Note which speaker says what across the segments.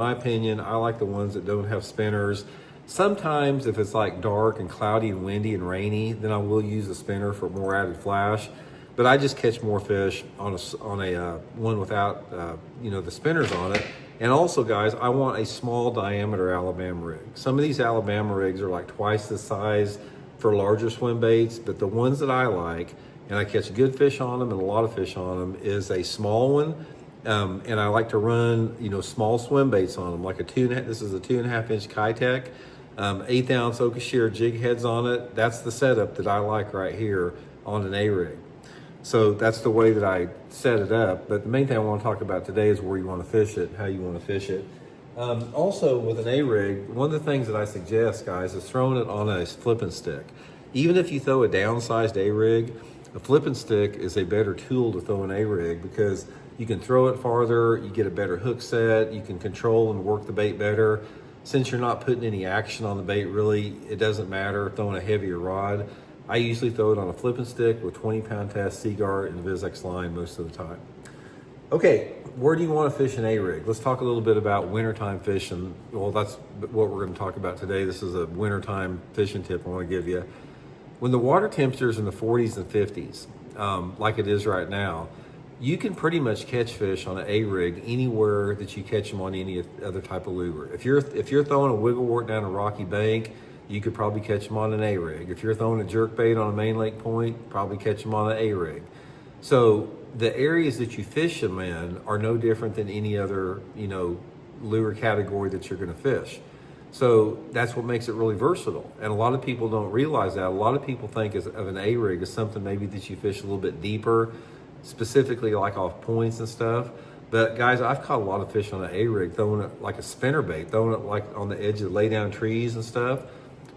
Speaker 1: my opinion, I like the ones that don't have spinners. Sometimes if it's like dark and cloudy and windy and rainy, then I will use a spinner for more added flash. But I just catch more fish on a one without the spinners on it. And also, guys, I want a small diameter Alabama rig. Some of these Alabama rigs are like twice the size for larger swim baits, but the ones that I like, and I catch good fish on them and a lot of fish on them, is a small one. And I like to run, small swim baits on them, like this is a 2.5 inch Kitech, 1/8 ounce Okashira jig heads on it. That's the setup that I like right here on an A-rig. So that's the way that I set it up. But the main thing I want to talk about today is where you want to fish it, how you want to fish it. Also with an A-rig, one of the things that I suggest, guys, is throwing it on a flipping stick. Even if you throw a downsized A-rig, a flipping stick is a better tool to throw an A-rig because you can throw it farther, you get a better hook set, you can control and work the bait better. Since you're not putting any action on the bait, really, it doesn't matter throwing a heavier rod. I usually throw it on a flipping stick with 20-pound test Seaguar and VizX line most of the time. Okay, where do you want to fish an A-rig? Let's talk a little bit about wintertime fishing. Well, that's what we're going to talk about today. This is a wintertime fishing tip I want to give you. When the water temperature's in the 40s and 50s, like it is right now, you can pretty much catch fish on an A-rig anywhere that you catch them on any other type of lure. If you're throwing a wiggle wart down a rocky bank, you could probably catch them on an A-rig. If you're throwing a jerk bait on a main lake point, probably catch them on an A-rig. So the areas that you fish them in are no different than any other, lure category that you're going to fish. So that's what makes it really versatile. And a lot of people don't realize that. A lot of people think of an A-rig as something maybe that you fish a little bit deeper, specifically like off points and stuff. But guys, I've caught a lot of fish on an A-rig, throwing it like a spinner bait, throwing it like on the edge of lay down trees and stuff.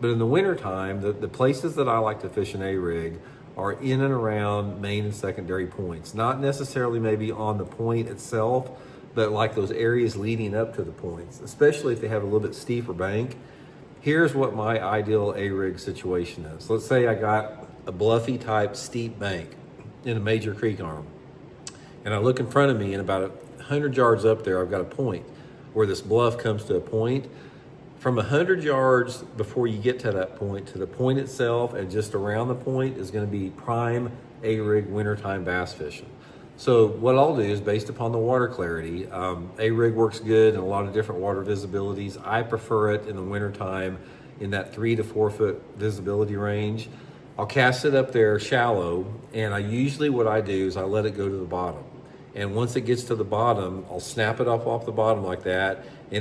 Speaker 1: But in the wintertime, the places that I like to fish an A-rig are in and around main and secondary points. Not necessarily maybe on the point itself, but like those areas leading up to the points, especially if they have a little bit steeper bank. Here's what my ideal A-rig situation is. Let's say I got a bluffy type steep bank in a major creek arm. And I look in front of me and about 100 yards up there, I've got a point where this bluff comes to a point. From 100 yards before you get to that point to the point itself and just around the point is going to be prime A-rig wintertime bass fishing. So what I'll do is based upon the water clarity, A-rig works good in a lot of different water visibilities. I prefer it in the wintertime in that 3 to 4 foot visibility range. I'll cast it up there shallow, and what I do is I let it go to the bottom. And once it gets to the bottom, I'll snap it off the bottom like that, and